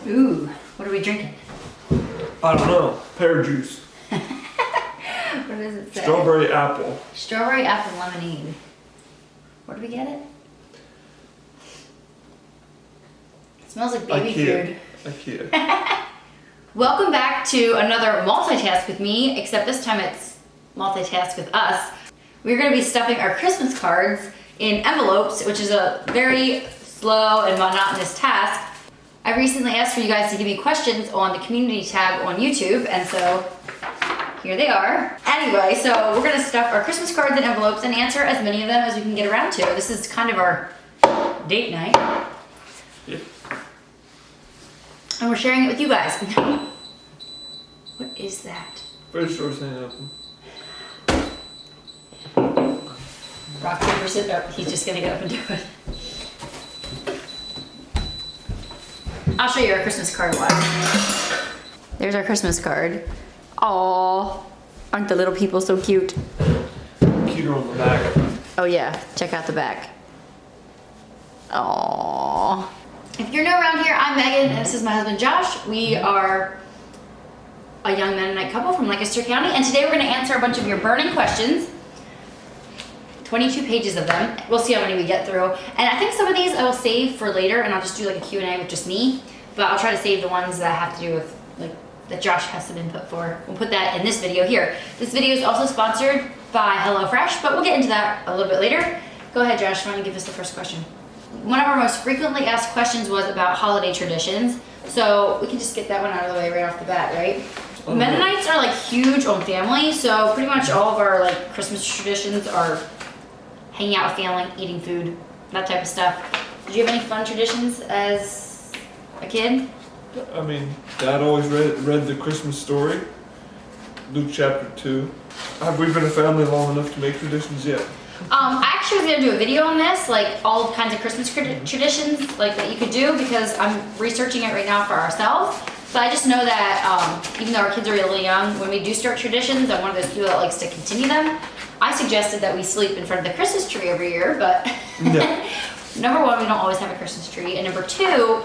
Ooh, what are we drinking? I don't know. Pear juice. What does it say? Strawberry apple. Strawberry apple lemonade. Where do we get it? It smells like baby food. IKEA. Welcome back to another multitask with me, except this time it's multitask with us. We're going to be stuffing our Christmas cards in envelopes, which is a very slow and monotonous task. I recently asked for you guys to give me questions on the community tab on YouTube, and so here they are. Anyway, so we're gonna stuff our Christmas cards in envelopes and answer as many of them as we can get around to. This is kind of our date night. Yep. And we're sharing it with you guys. What is that? Pretty sure it's an apple. Rock, paper, scissors. Oh, he's just gonna get up and do it. I'll show you our Christmas card live. There's our Christmas card. Aww, aren't the little people so cute? Cuter on the back. Oh yeah, check out the back. Aww. If you're new around here, I'm Megan and this is my husband Josh. We are a young Mennonite couple from Lancaster County, and today we're gonna answer a bunch of your burning questions. 22 pages of them. We'll see how many we get through. And I think some of these I will save for later, and I'll just do like a Q&A with just me. But I'll try to save the ones that have to do with, like, that Josh has some input for. We'll put that in this video here. This video is also sponsored by HelloFresh, but we'll get into that a little bit later. Go ahead, Josh, why don't you give us the first question? One of our most frequently asked questions was about holiday traditions. So we can just get that one out of the way right off the bat, right? Mennonites are like huge on family, so pretty much all of our like Christmas traditions are hanging out with family, eating food, that type of stuff. Did you have any fun traditions as a kid? I mean, Dad always read the Christmas story, Luke chapter 2. Have we been a family long enough to make traditions yet? I actually was gonna do a video on this, like all kinds of Christmas traditions, like that you could do, because I'm researching it right now for ourselves. But I just know that even though our kids are really young, when we do start traditions, I'm one of those people that likes to continue them. I suggested that we sleep in front of the Christmas tree every year, but Yeah. Number one, we don't always have a Christmas tree, and number two,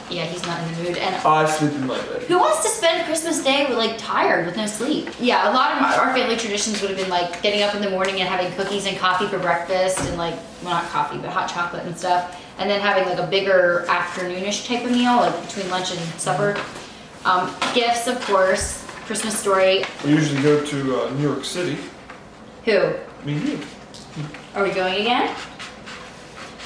yeah, he's not in the mood. And I sleep in my bed. who wants to spend Christmas Day with like tired with no sleep? Yeah, a lot of our family traditions would have been like getting up in the morning and having cookies and coffee for breakfast, and like, well, not coffee, but hot chocolate and stuff, and then having like a bigger afternoonish type of meal, like between lunch and supper. Gifts, of course. Christmas story. We usually go to New York City. Who? Me and you. Are we going again?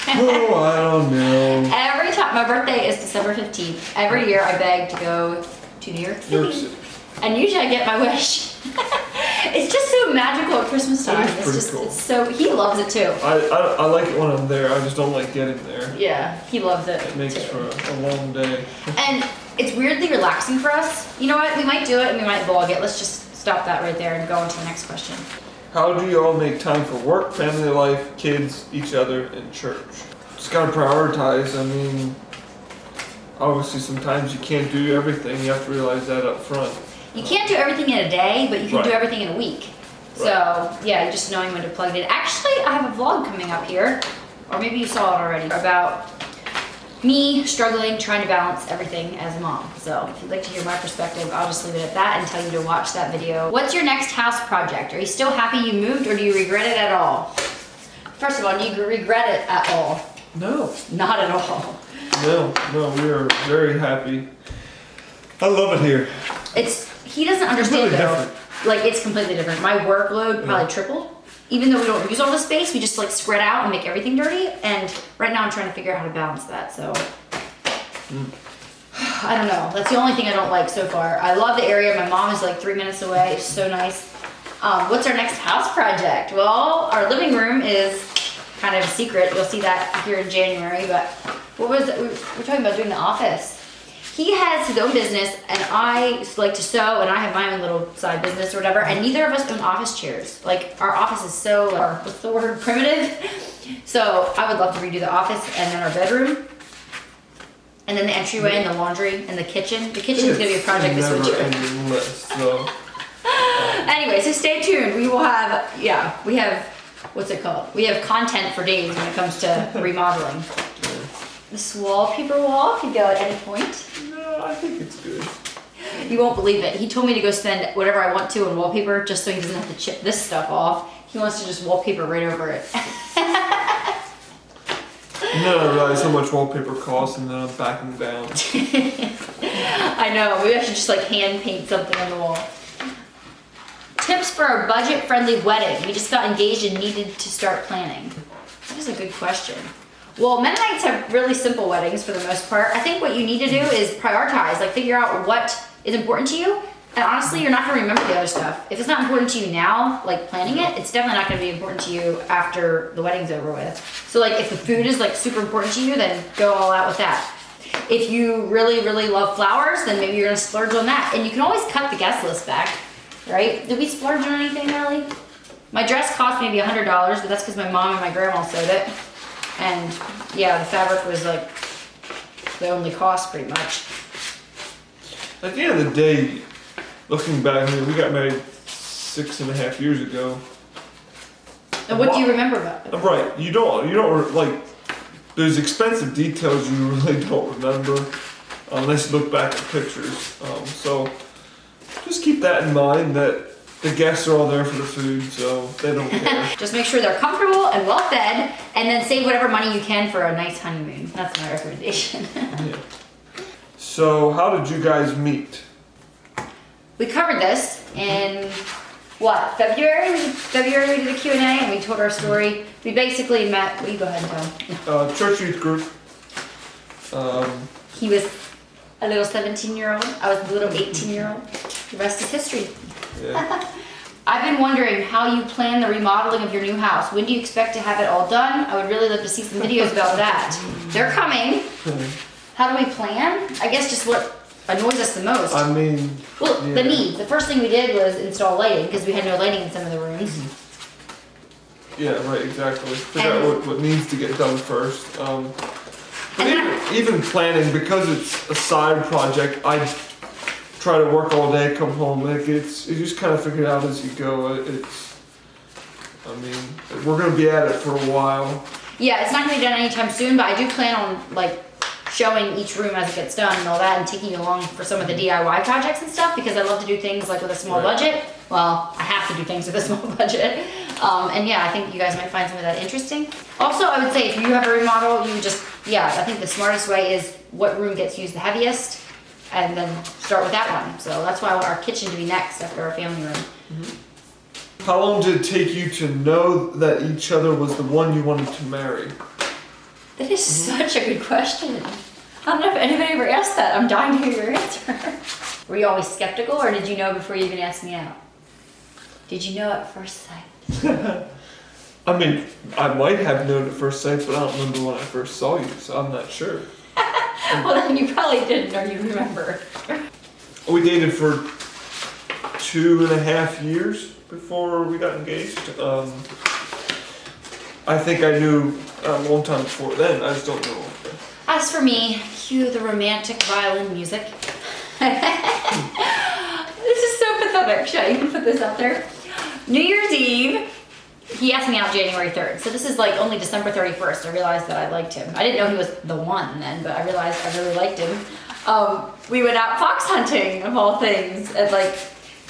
Oh, I don't know. Every time, my birthday is December 15th. Every year I beg to go to New York City. New York City. And usually I get my wish. It's just so magical at Christmas time. It is pretty It's cool. It's so, he loves it too. I like it when I'm there. I just don't like getting there. Yeah, he loves it. It makes too. for a long day. And it's weirdly relaxing for us. You know what? We might do it and we might vlog it. Let's just stop that right there and go on to the next question. How do you all make time for work, family life, kids, each other, and church? Just gotta prioritize. I mean, obviously sometimes you can't do everything. You have to realize that up front. You can't do everything in a day, but you can do Right. everything in a week. So yeah, just knowing when to plug it in. Actually, I have a vlog coming up here, or maybe you saw it already, about me struggling, trying to balance everything as a mom. So if you'd like to hear my perspective, I'll just leave it at that and tell you to watch that video. What's your next house project? Are you still happy you moved, or do you regret it at all? First of all, do you regret it at all? No. Not at all. No, we are very happy. I love it here. He doesn't understand completely though. different. Like, it's completely different. My workload probably tripled. Even though we don't use all the space, we just like spread out and make everything dirty. And right now I'm trying to figure out how to balance that, so. I don't know. That's the only thing I don't like so far. I love the area. My mom is like 3 minutes away. It's so nice. What's our next house project? Well, our living room is kind of a secret. You'll see that here in January, but what was it? We're talking about doing the office. He has his own business, and I like to sew, and I have my own little side business or whatever, and neither of us own office chairs. Like, our office is so, what's the word, primitive? So I would love to redo the office, and then our bedroom, and then the entryway, and the laundry, and the kitchen. The kitchen is going to be a project this winter. Never-ending list, so. Anyway, so stay tuned. We will have, we have, what's it called? We have content for days when it comes to remodeling. This wallpaper wall could go at any point. No. I think it's good. You won't believe it. He told me to go spend whatever I want to on wallpaper just so he doesn't have to chip this stuff off. He wants to just wallpaper right over it. And then I realized how much wallpaper costs, and then I'm backing down. I know. Maybe I should just like hand paint something on the wall. Tips for a budget-friendly wedding. We just got engaged and needed to start planning. That is a good question. Well, Mennonites have really simple weddings for the most part. I think what you need to do is prioritize, like figure out what is important to you. And honestly, you're not gonna remember the other stuff. If it's not important to you now, like planning it, it's definitely not gonna be important to you after the wedding's over with. So like if the food is like super important to you, then go all out with that. If you really, really love flowers, then maybe you're gonna splurge on that. And you can always cut the guest list back, right? Did we splurge on anything, Ellie? My dress cost maybe $100, but that's because my mom and my grandma sewed it. And yeah, the fabric was like the only cost pretty much. At the end of the day, looking back, I mean, we got married 6.5 years ago. And what do you remember about it? Right, you don't like, there's expensive details you really don't remember unless you look back at pictures. So just keep that in mind, that the guests are all there for the food, so they don't care. Just make sure they're comfortable and well fed, and then save whatever money you can for a nice honeymoon. That's my recommendation. Yeah. So how did you guys meet? We covered this in what, February? February we did a Q&A and we told our story. We basically met, will you go ahead and tell? Church youth group. He was a little 17-year-old. I was a little 18-year-old. The rest is history. Yeah. I've been wondering how you plan the remodeling of your new house. When do you expect to have it all done? I would really love to see some videos about that. They're coming. How do we plan? I guess just what annoys us the most. I mean, well, yeah. The needs. The first thing we did was install lighting because we had no lighting in some of the rooms. Yeah, right, exactly. Figure out what needs to get done first. But even planning, because it's a side project, I try to work all day, come home. Like you just kind of figure it out as you go. I mean, we're gonna be at it for a while. Yeah, it's not gonna be done anytime soon, but I do plan on like showing each room as it gets done and all that, and taking you along for some of the DIY projects and stuff, because I love to do things like with a small budget. Well, I have to do things with a small budget. And yeah, I think you guys might find some of that interesting. Also, I would say if you have a remodel, you just, I think the smartest way is what room gets used the heaviest, and then start with that one. So that's why I want our kitchen to be next after our family room. Mm-hmm. How long did it take you to know that each other was the one you wanted to marry? That is such a good question. I don't know if anybody ever asked that. I'm dying to hear your answer. Were you always skeptical, or did you know before you even asked me out? Did you know at first sight? I mean, I might have known at first sight, but I don't remember when I first saw you, so I'm not sure. Well, then you probably didn't, or you remember. We dated for 2.5 years before we got engaged. I think I knew a long time before then. I just don't know. As for me, cue the romantic violin music. This is so pathetic. Should I even put this out there? New Year's Eve, he asked me out January 3rd. So this is like only December 31st. I realized that I liked him. I didn't know he was the one then, but I realized I really liked him. We went out fox hunting, of all things. And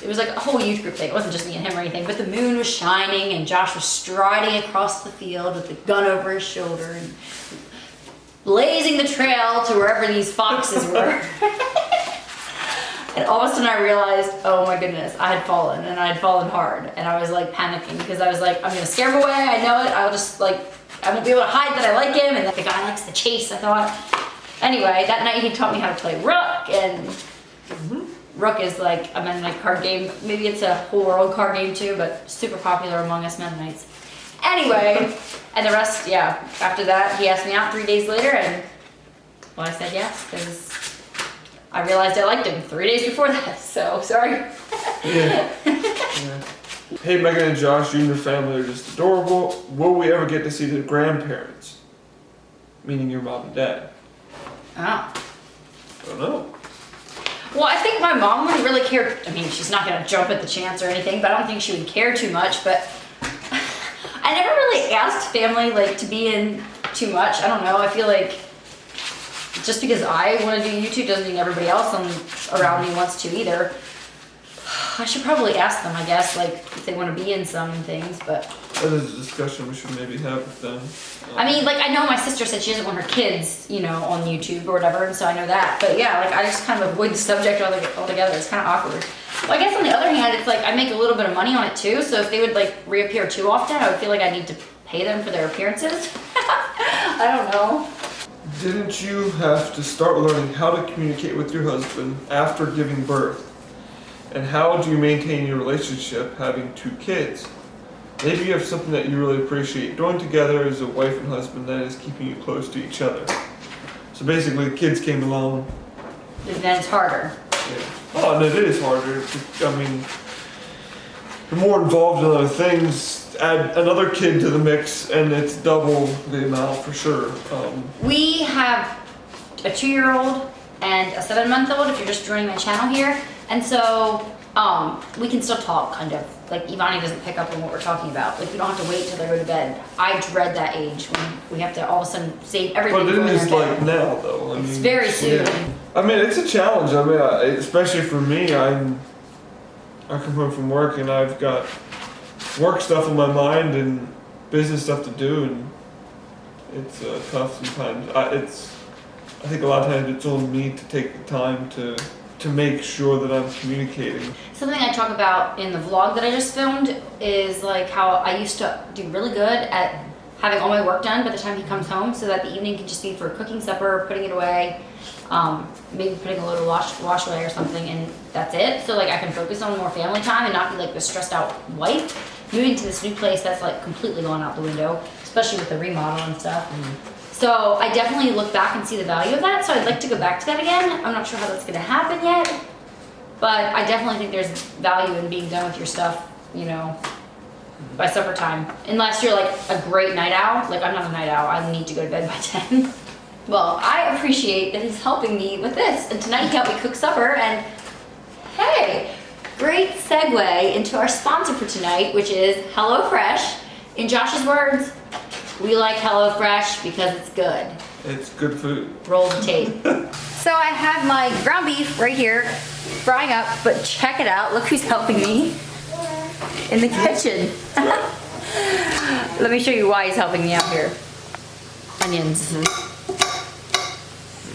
it was like a whole youth group thing. It wasn't just me and him or anything, but the moon was shining and Josh was striding across the field with the gun over his shoulder and blazing the trail to wherever these foxes were. And all of a sudden I realized, oh my goodness, I had fallen, and I had fallen hard. And I was like panicking because I was like, I'm gonna scare him away, I know it, I'll just I won't be able to hide that I like him, and that the guy likes the chase, I thought. Anyway, that night he taught me how to play Rook, and Rook is like a Mennonite card game. Maybe it's a whole world card game too, but super popular among us Mennonites. Anyway, and the rest, after that, he asked me out 3 days later, and well, I said yes, because I realized I liked him 3 days before that, so sorry. Yeah. Hey, Megan and Josh, you and your family are just adorable. Will we ever get to see the grandparents? Meaning your mom and dad. Oh. I don't know. Well, I think my mom wouldn't really care. I mean, she's not going to jump at the chance or anything, but I don't think she would care too much. But I never really asked family to be in too much. I don't know. I feel like just because I want to do YouTube doesn't mean everybody else around me wants to either. I should probably ask them, I guess, like if they want to be in some things, but. That is a discussion we should maybe have with them. I mean, like, I know my sister said she doesn't want her kids, you know, on YouTube or whatever, and so I know that. But yeah, like, I just kind of avoid the subject altogether. It's kind of awkward. Well, I guess on the other hand, it's like I make a little bit of money on it too, so if they would, like, reappear too often, I would feel like I need to pay them for their appearances. I don't know. Didn't you have to start learning how to communicate with your husband after giving birth? And how do you maintain your relationship having 2 kids? Maybe you have something that you really appreciate doing together as a wife and husband that is keeping you close to each other. So basically, the kids came along. Then it's harder. Yeah. Oh, and it is harder. I mean, you're more involved in other things. Add another kid to the mix, and it's double the amount for sure. We have a 2-year-old and a 7-month-old. If you're just joining my channel here, and so we can still talk, kind of. Like, Evonnie doesn't pick up on what we're talking about. Like, we don't have to wait till they go to bed. I dread that age when we have to all of a sudden save everything. But it for is their like day. now, though. It's very soon. Yeah. I mean, it's a challenge. I mean, especially for me, I come home from work and I've got work stuff on my mind and business stuff to do, and it's tough sometimes. I think a lot of times it's on me to take the time to make sure that I'm communicating. Something I talk about in the vlog that I just filmed is like how I used to do really good at having all my work done by the time he comes home, so that the evening can just be for cooking supper, putting it away, maybe putting a little wash away or something, and that's it. So like I can focus on more family time and not be like the stressed out wife. Moving to this new place, that's like completely gone out the window, especially with the remodel and stuff. So I definitely look back and see the value of that, so I'd like to go back to that again. I'm not sure how that's gonna happen yet, but I definitely think there's value in being done with your stuff, you know, by supper time. Unless you're like a great night owl. Like, I'm not a night owl, I need to go to bed by 10. Well, I appreciate that he's helping me with this, and tonight he helped me cook supper, and hey, great segue into our sponsor for tonight, which is HelloFresh. In Josh's words, we like HelloFresh because it's good. It's good food. Roll the tape. So I have my ground beef right here, frying up, but check it out. Look who's helping me in the kitchen. Let me show you why he's helping me out here. Onions.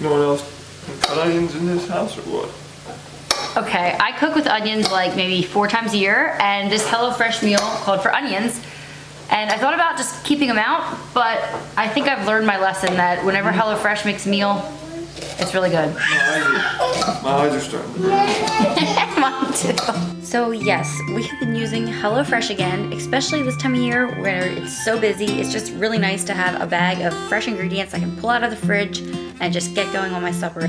No one else can cut onions in this house or what? Okay, I cook with onions like maybe 4 times a year, and this HelloFresh meal called for onions. And I thought about just keeping them out, but I think I've learned my lesson that whenever HelloFresh makes a meal, it's really good. My eyes are starting to burn. Mine too. So yes, we have been using HelloFresh again, especially this time of year where it's so busy. It's just really nice to have a bag of fresh ingredients I can pull out of the fridge and just get going on my supper.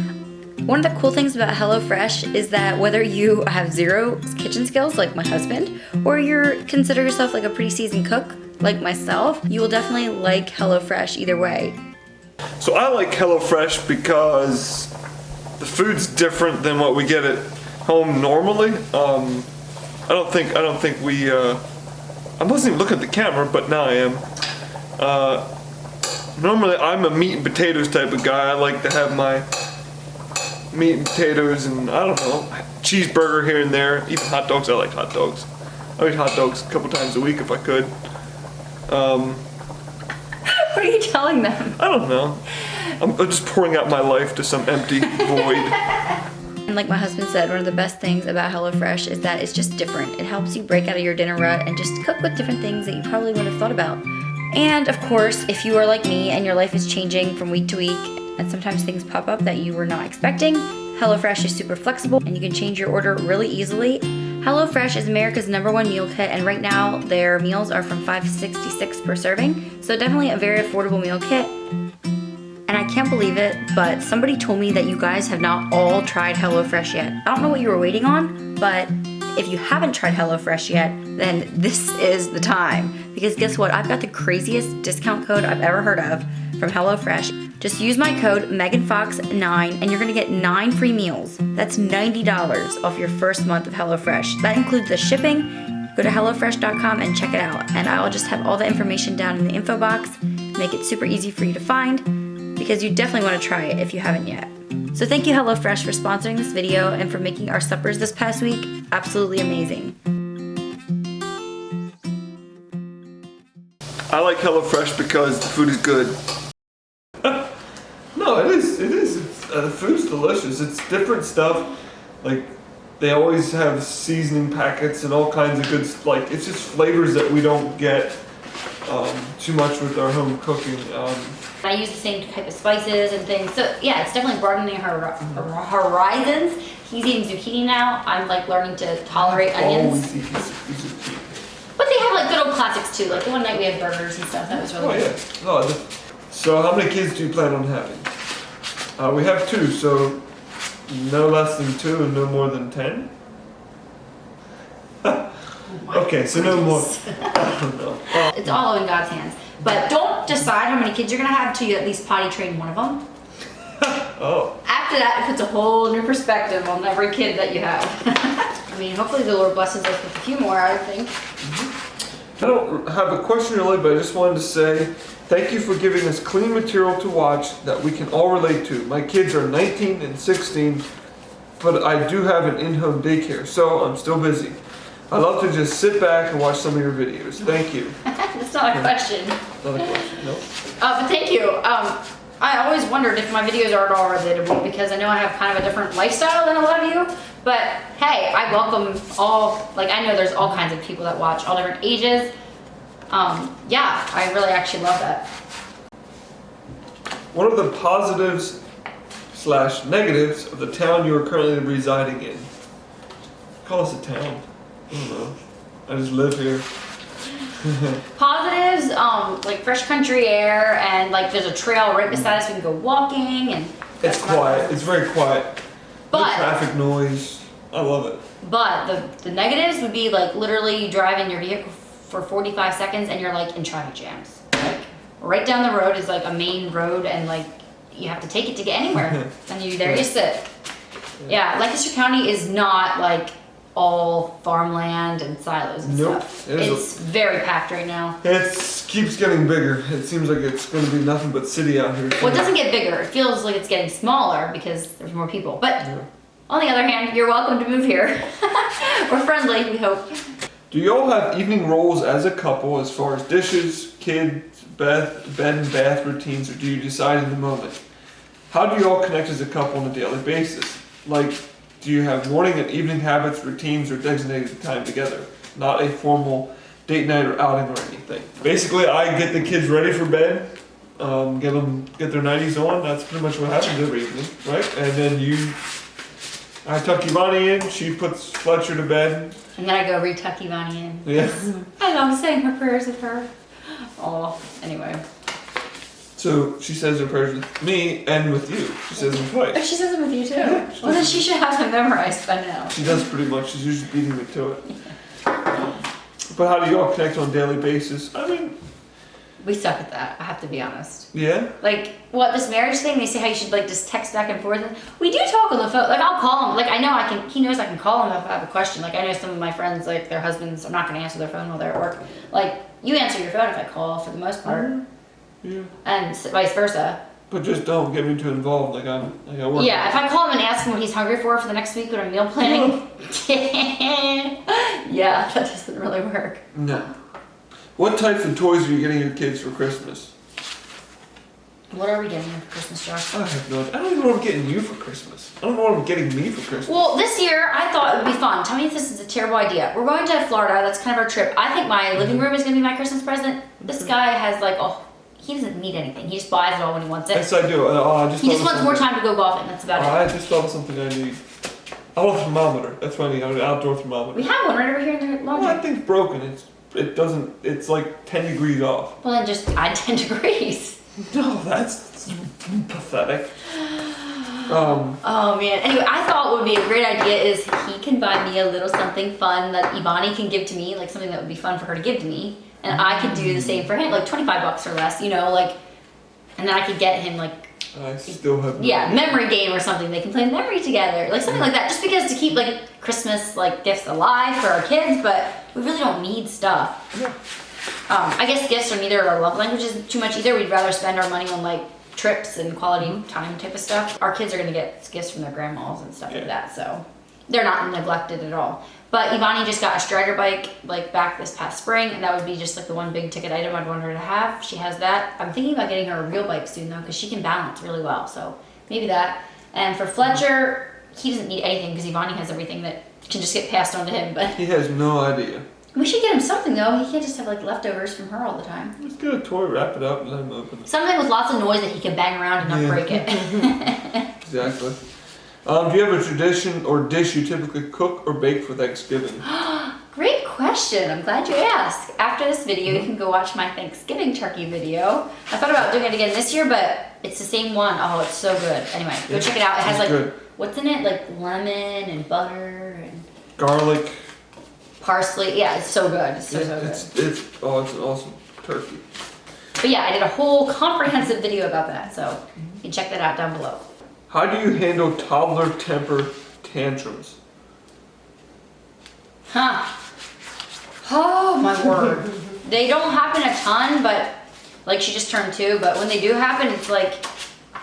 One of the cool things about HelloFresh is that whether you have 0 kitchen skills like my husband, or you consider yourself like a pretty seasoned cook like myself, you will definitely like HelloFresh either way. So I like HelloFresh because the food's different than what we get at home normally. I don't think we. I wasn't even looking at the camera, but now I am. Normally I'm a meat and potatoes type of guy. I like to have my meat and potatoes and I don't know, cheeseburger here and there. Even hot dogs. I like hot dogs. I eat hot dogs a couple times a week if I could. What are you telling them? I don't know. I'm just pouring out my life to some empty void. And like my husband said, one of the best things about HelloFresh is that it's just different. It helps you break out of your dinner rut and just cook with different things that you probably wouldn't have thought about. And of course, if you are like me and your life is changing from week to week, and sometimes things pop up that you were not expecting, HelloFresh is super flexible and you can change your order really easily. HelloFresh is America's #1 meal kit, and right now their meals are from $5.66 per serving, so definitely a very affordable meal kit. And I can't believe it, but somebody told me that you guys have not all tried HelloFresh yet. I don't know what you were waiting on, but if you haven't tried HelloFresh yet, then this is the time. Because guess what? I've got the craziest discount code I've ever heard of from HelloFresh. Just use my code meganfox9 and you're gonna get 9 free meals. That's $90 off your first month of HelloFresh. That includes the shipping. Go to HelloFresh.com and check it out. And I'll just have all the information down in the info box, make it super easy for you to find. because you definitely want to try it if you haven't yet. So thank you HelloFresh for sponsoring this video and for making our suppers this past week absolutely amazing. I like HelloFresh because the food is good. No, it is. The food's delicious. It's different stuff. Like, they always have seasoning packets and all kinds of good, like, it's just flavors that we don't get too much with our home cooking. I use the same type of spices and things. So yeah, it's definitely broadening her horizons. He's eating zucchini now. I'm like learning to tolerate onions. Always eat zucchini. But they have like good old classics too. Like the one night we had burgers and stuff. That was really good. Oh yeah. So how many kids do you plan on having? We have 2, so no less than 2 and no more than 10. Okay, so no more. I don't know. It's all in God's hands. But don't decide how many kids you're gonna have until you at least potty train one of them. Oh. After that, it puts a whole new perspective on every kid that you have. I mean, hopefully the Lord blesses us with a few more, I think. I don't have a question really, but I just wanted to say thank you for giving us clean material to watch that we can all relate to. My kids are 19 and 16, but I do have an in-home daycare, so I'm still busy. I love to just sit back and watch some of your videos. Thank you. That's not a question. Not a question, no. But thank you. I always wondered if my videos are at all relatable because I know I have kind of a different lifestyle than a lot of you. But hey, I welcome all, like I know there's all kinds of people that watch, all different ages. Yeah, I really actually love that. One of the positives / negatives of the town you are currently residing in. Call us a town. I don't know. I just live here. Positives, like fresh country air and like there's a trail right beside us we can go walking and It's quiet. It's very quiet. No But traffic noise. I love it. But the negatives would be like literally you drive in your vehicle for 45 seconds and you're like in traffic jams. Like right down the road is like a main road and like you have to take it to get anywhere. And you sit. Yeah, Lancaster County is not like all farmland and silos and stuff. It's very packed right now. It keeps getting bigger. It seems like it's going to be nothing but city out here. Well, it doesn't get bigger. It feels like it's getting smaller because there's more people. But on the other hand, you're welcome to move here. We're friendly, we hope. Do y'all have evening roles as a couple as far as dishes, kids, bed and bath routines, or do you decide in the moment? How do y'all connect as a couple on a daily basis? Like, do you have morning and evening habits, routines, or designated time together? Not a formal date night or outing or anything. Basically, I get the kids ready for bed, get their nighties on. That's pretty much what happens every evening, right? And then I tuck Evonnie in. She puts Fletcher to bed. And then I go re-tuck Evonnie in. Yeah. I love saying her prayers with her. Oh, anyway. So she says her prayers with me and with you. She says them Oh, twice. she says it with you too. Yeah, Well, then she should have them memorized by now. She does pretty much. She's usually beating me to it. But how do y'all connect on a daily basis? I mean, We suck at that, I have to be honest. yeah. Like, this marriage thing, they say how you should like just text back and forth. We do talk on the phone. Like, I'll call him. Like, I know he knows I can call him if I have a question. Like, I know some of my friends, like, their husbands are not going to answer their phone while they're at work. Like, you answer your phone if I call for the most part. Yeah. And vice versa. But just don't get me too involved. Like I work. Yeah, if I call him and ask him what he's hungry for the next week when I'm meal planning. Yeah, that doesn't really work. No. What types of toys are you getting your kids for Christmas? What are we getting for Christmas, Josh? I have no idea. I don't even know what I'm getting you for Christmas. I don't know what I'm getting me for Christmas. Well, this year I thought it would be fun. Tell me if this is a terrible idea. We're going to Florida. That's kind of our trip. I think my living room is going to be my Christmas present. This guy has like, he doesn't need anything. He just buys it all when he wants it. Yes, I do. He just wants more time to go golfing. That's about it. I just thought of something I need. I want a thermometer. That's what I need. An outdoor thermometer. We have one right over here in the laundry. Well, that thing's broken. It's like 10 degrees off. Well, then just add 10 degrees. No, that's pathetic. Oh man. Anyway, I thought what would be a great idea is he can buy me a little something fun that Evonnie can give to me, like something that would be fun for her to give to me, and I could do the same for him, like $25 or less, and then I could get him like. I still have. Memory game or something. They can play memory together, like something like that. Just because to keep like Christmas like gifts alive for our kids, but we really don't need stuff. Yeah. I guess gifts are neither our love languages too much either. We'd rather spend our money on like trips and quality time type of stuff. Our kids are gonna get gifts from their grandmas and stuff like that, so they're not neglected at all. But Evonnie just got a Strider bike like back this past spring, and that would be just like the one big ticket item I'd want her to have. She has that. I'm thinking about getting her a real bike soon though, because she can balance really well, so maybe that. And for Fletcher, he doesn't need anything because Evonnie has everything that can just get passed on to him. But he has no idea. we should get him something though. He can't just have like leftovers from her all the time. Let's get a toy, wrap it up, and let him open it. Something with lots of noise that he can bang around and not break it. Exactly. Do you have a tradition or dish you typically cook or bake for Thanksgiving? Great question. I'm glad you asked. After this video, you can go watch my Thanksgiving turkey video. I thought about doing it again this year, but it's the same one. Oh, it's so good. Anyway, go check it out. It has like, good. What's in it? Like lemon and butter and Garlic. parsley. Yeah, it's so good. It's so good. It's an awesome turkey. But yeah, I did a whole comprehensive video about that, so you can check that out down below. How do you handle toddler temper tantrums? Huh. Oh my word. They don't happen a ton, but like she just turned 2, but when they do happen, it's like,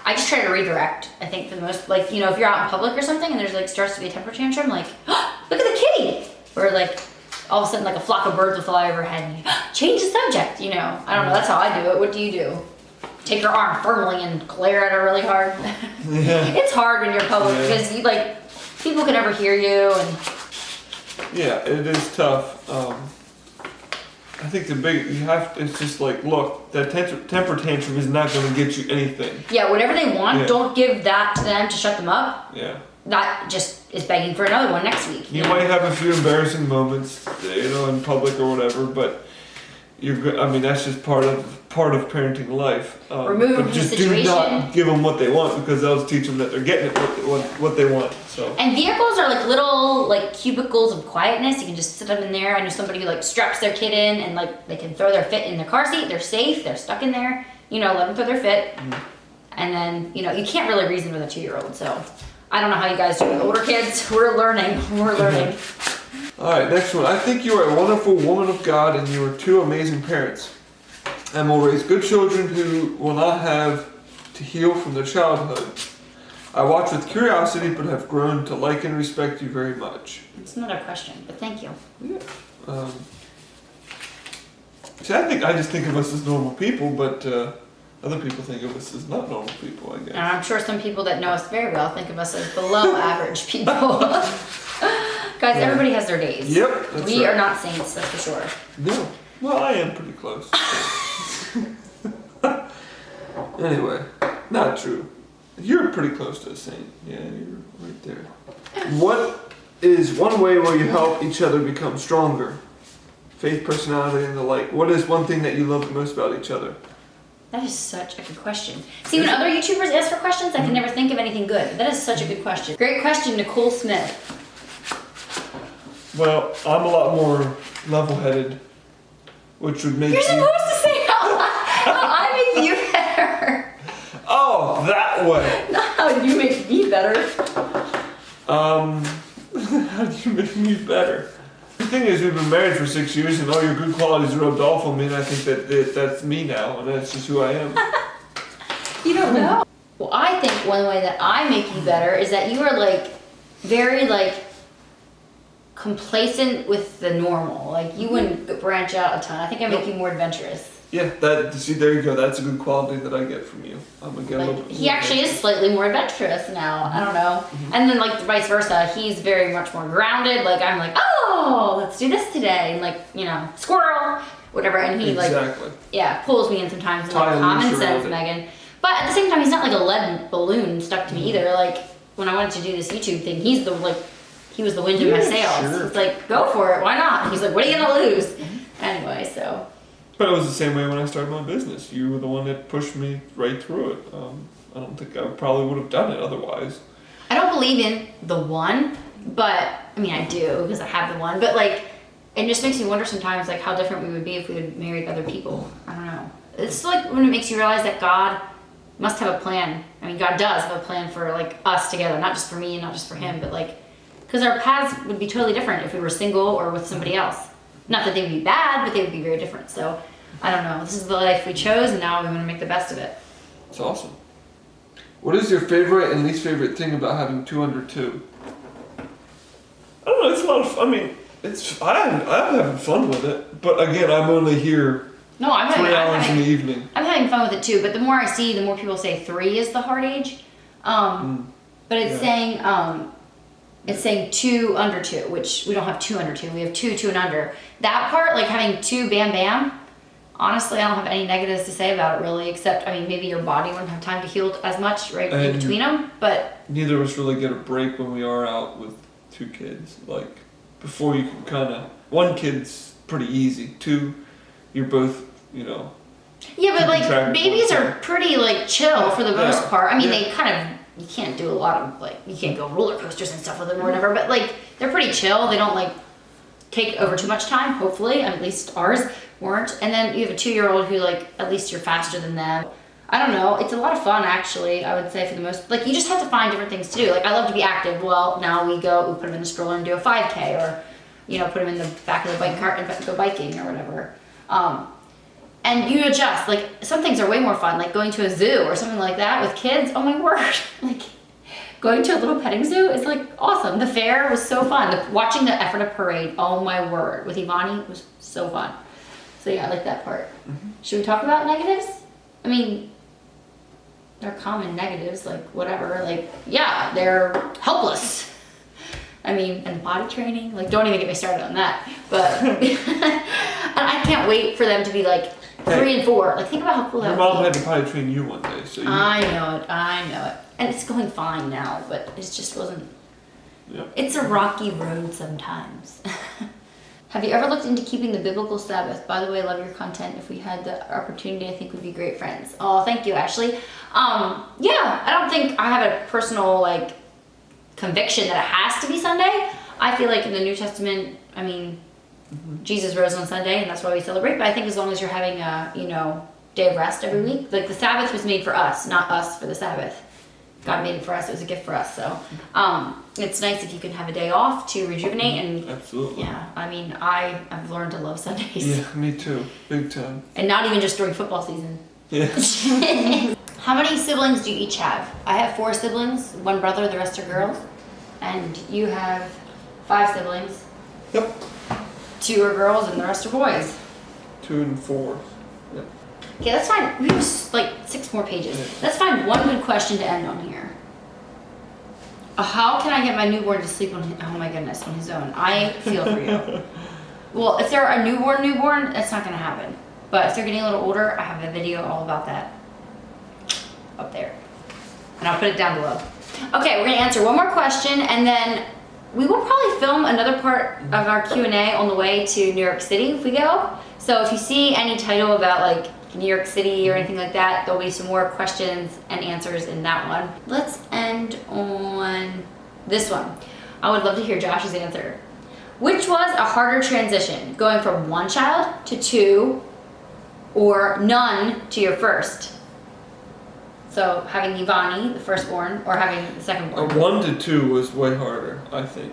I just try to redirect, I think for the most, like, you know, if you're out in public or something and there's like starts to be a temper tantrum, like, oh, look at the kitty! Or like, all of a sudden like a flock of birds will fly overhead and you change the subject, you know. I don't know, that's how I do it. What do you do? Take your arm firmly and glare at her really hard? Yeah. It's hard when you're public because you like, people can never hear you and... Yeah, it is tough. I think it's just like, look, that temper tantrum is not going to get you anything. Yeah, whatever they want, don't give that to them to shut them up. Yeah. That just is begging for another one next week. You might have a few embarrassing moments, you know, in public or whatever, but that's just part of parenting life. Remove them but from just the do situation. not give them what they want because that'll teach them that they're getting it what they want. So. And vehicles are like little like cubicles of quietness. You can just sit them in there. I know somebody who like straps their kid in and like they can throw their fit in their car seat. They're safe. They're stuck in there. You know, let them throw their fit. And then, you know, you can't really reason with a 2-year-old. So I don't know how you guys do with older kids. We're learning. All right, next one. I think you are a wonderful woman of God and you are 2 amazing parents and will raise good children who will not have to heal from their childhood. I watch with curiosity but have grown to like and respect you very much. It's not a question, but thank you. Yeah. I just think of us as normal people, but other people think of us as not normal people, I guess. And I'm sure some people that know us very well think of us as below average people. Guys, everybody has their days. Yep, that's We right. are not saints, that's for sure. No. Well, I am pretty close. Anyway, not true. You're pretty close to a saint. Yeah, you're right there. What is one way where you help each other become stronger? Faith, personality, and the like. What is one thing that you love the most about each other? That is such a good question. See, when other YouTubers ask for questions, I can never think of anything good. That is such a good question. Great question, Nicole Smith. Well, I'm a lot more level-headed, which would make You're you... supposed to say how I make you better. Oh, that way. Not how you make me better. How do you make me better? The thing is, we've been married for 6 years and all your good qualities rubbed off on me, and I think that that's me now, and that's just who I am. You don't know? Well, I think one way that I make you better is that you are like very like complacent with the normal. Like you wouldn't branch out a ton. I think I make you more adventurous. Yeah, see, there you go. That's a good quality that I get from you. I'm gonna get a little bit He actually is slightly more adventurous now. I don't know. And then like vice versa, he's very much more grounded. Like I'm like, oh, let's do this today, and like, you know, squirrel, whatever. And he exactly. pulls me in sometimes and like common sense, Megan. But at the same time, he's not like a lead balloon stuck to me either. Like when I wanted to do this YouTube thing, he was the wind in my sails. Sure. It's like, go for it, why not? He's like, what are you gonna lose? Anyway, so. But it was the same way when I started my business. You were the one that pushed me right through it. I don't think I probably would have done it otherwise. I don't believe in the one, but I mean I do because I have the one. But like, it just makes me wonder sometimes like how different we would be if we had married other people. I don't know. It's like when it makes you realize that God must have a plan. I mean, God does have a plan for like us together, not just for me and not just for him, but like, because our paths would be totally different if we were single or with somebody else. Not that they would be bad, but they would be very different. So I don't know. This is the life we chose, and now we want to make the best of it. It's awesome. What is your favorite and least favorite thing about having 2 under 2? I don't know. It's a lot of. I mean, I'm having fun with it. But again, I'm only here. No, I'm 3 hours in the evening. I'm having fun with it too. But the more I see, the more people say 3 is the hard age. But it's saying 2 under 2, which we don't have 2 under 2. We have 2 and under. That part, like having 2 bam bam. Honestly, I don't have any negatives to say about it really, except I mean maybe your body wouldn't have time to heal as much right in between them. But neither of us really get a break when we are out with 2 kids. Like before, you can kind of 1 kid's pretty easy. 2, you're both Yeah, but like babies are pretty like chill for the most part. I mean, they kind of you can't do a lot of like you can't go roller coasters and stuff with them or whatever. But like they're pretty chill. They don't like take over too much time. Hopefully, at least ours weren't. And then you have a 2-year-old who like at least you're faster than them. I don't know. It's a lot of fun actually. I would say for the most like you just have to find different things to do. Like I love to be active. Well, now we put them in the stroller and do a 5K or put them in the back of the bike cart and go biking or whatever. And you adjust. Like some things are way more fun, like going to a zoo or something like that with kids. Oh my word! Like going to a little petting zoo is like awesome. The fair was so fun. Watching the Efforta parade. Oh my word! With Evonnie was so fun. So yeah, I like that part. Mm-hmm. Should we talk about negatives? I mean, they're common negatives. Like whatever. Like yeah, they're helpless. I mean, and body training. Like don't even get me started on that. But and I can't wait for them to be like. 3 and 4. Like, think about how cool that would be. Your mom had to probably train you one day, so I know it. And it's going fine now, but it just wasn't... Yeah. It's a rocky road sometimes. Have you ever looked into keeping the biblical Sabbath? By the way, I love your content. If we had the opportunity, I think we'd be great friends. Oh, thank you, Ashley. Yeah, I don't think I have a personal, like, conviction that it has to be Sunday. I feel like in the New Testament, I mean... Jesus rose on Sunday, and that's why we celebrate. But I think as long as you're having a, day of rest every week, like the Sabbath was made for us, not us for the Sabbath. God made it for us. It was a gift for us. So it's nice if you can have a day off to rejuvenate and. Absolutely. Yeah, I mean, I've learned to love Sundays. Yeah, me too, big time. And not even just during football season. Yeah. How many siblings do you each have? I have 4 siblings, 1 brother, the rest are girls, and you have 5 siblings. Yep. 2 are girls and the rest are boys. 2 and 4. Yep. Okay, let's find. We have like 6 more pages. Yeah. Let's find one good question to end on here. How can I get my newborn to sleep on? Oh my goodness, on his own. I feel for you. Well, if they're a newborn, that's not gonna happen. But if they're getting a little older, I have a video all about that up there, and I'll put it down below. Okay, we're gonna answer one more question, and then. We will probably film another part of our Q&A on the way to New York City if we go. So if you see any title about like New York City or anything like that, there'll be some more questions and answers in that one. Let's end on this one. I would love to hear Josh's answer. Which was a harder transition, going from 1 child to 2 or none to your first? So having Evonnie, the firstborn, or having the secondborn? 1 to 2 was way harder, I think.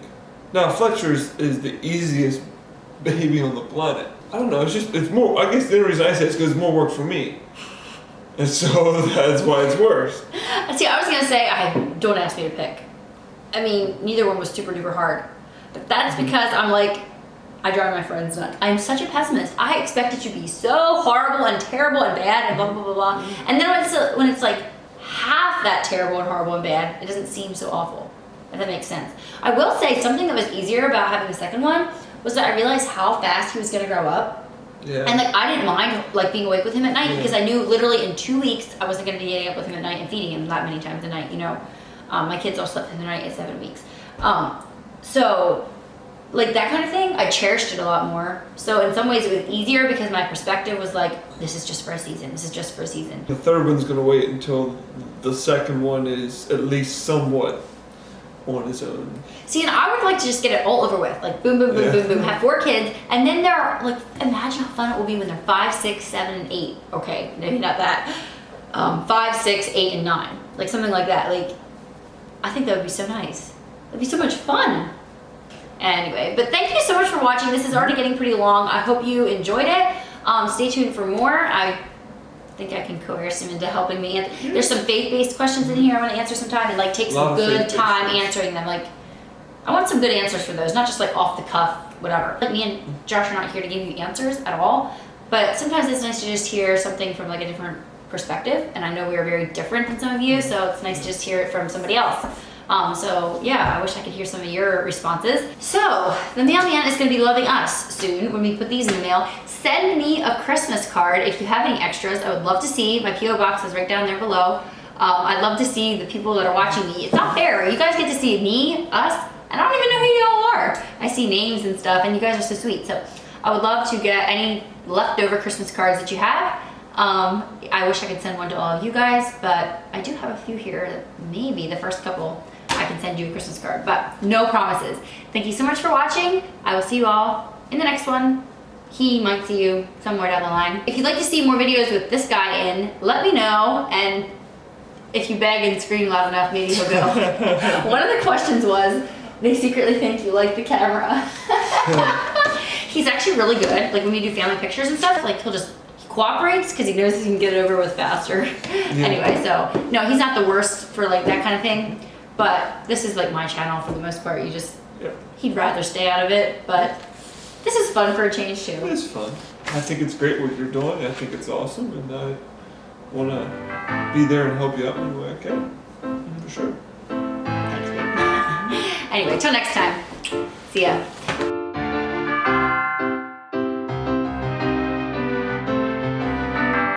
Now Fletcher is the easiest baby on the planet. I don't know. It's more. I guess the only reason I say it's because it's more work for me, and so that's why it's worse. See, I was gonna say don't ask me to pick. I mean, neither one was super duper hard, but that's because I'm like. I drive my friends nuts. I'm such a pessimist. I expect it to be so horrible and terrible and bad and blah, blah, blah, blah. And then when it's like half that terrible and horrible and bad, it doesn't seem so awful, if that makes sense. I will say something that was easier about having the second one was that I realized how fast he was going to grow up. Yeah. And like I didn't mind like being awake with him at night because I knew literally in 2 weeks I wasn't going to be getting up with him at night and feeding him that many times a night, My kids all slept in the night at 7 weeks. So... like that kind of thing, I cherished it a lot more. So in some ways it was easier because my perspective was like, this is just for a season. This is just for a season. The third one's going to wait until the second one is at least somewhat on his own. See, and I would like to just get it all over with. Like boom, boom, boom, boom, boom. Have 4 kids. And then they're like, imagine how fun it will be when they're 5, 6, 7, and 8. Okay, maybe not that. 5, 6, 8, and 9. Like something like that. Like, I think that would be so nice. It'd be so much fun. Anyway, but thank you so much for watching. This is already getting pretty long. I hope you enjoyed it. Stay tuned for more. I think I can coerce him into helping me. And there's some faith-based questions in here I want to answer sometime, and like take some good time answering them. Like, I want some good answers for those, not just like off the cuff, whatever. Like, me and Josh are not here to give you answers at all, but sometimes it's nice to just hear something from like a different perspective. And I know we are very different than some of you, so it's nice to just hear it from somebody else. So yeah, I wish I could hear some of your responses. So the mailman is going to be loving us soon when we put these in the mail. Send me a Christmas card if you have any extras. I would love to see. My P.O. box is right down there below. I'd love to see the people that are watching me. It's not fair. You guys get to see me, us, and I don't even know who you all are. I see names and stuff, and you guys are so sweet. So I would love to get any leftover Christmas cards that you have. I wish I could send one to all of you guys, but I do have a few here that maybe the first couple I can send you a Christmas card, but no promises. Thank you so much for watching. I will see you all in the next one. He might see you somewhere down the line. If you'd like to see more videos with this guy in, let me know, and if you beg and scream loud enough, maybe he'll go. One of the questions was, they secretly think you like the camera. He's actually really good. Like when we do family pictures and stuff, like he cooperates because he knows he can get it over with faster. Yeah. Anyway, so no, he's not the worst for like that kind of thing. But this is like my channel for the most part. He'd rather stay out of it, but this is fun for a change too. It is fun. I think it's great what you're doing. I think it's awesome, and I want to be there and help you out any way I can. For sure. Thanks, babe. Anyway, till next time. See ya.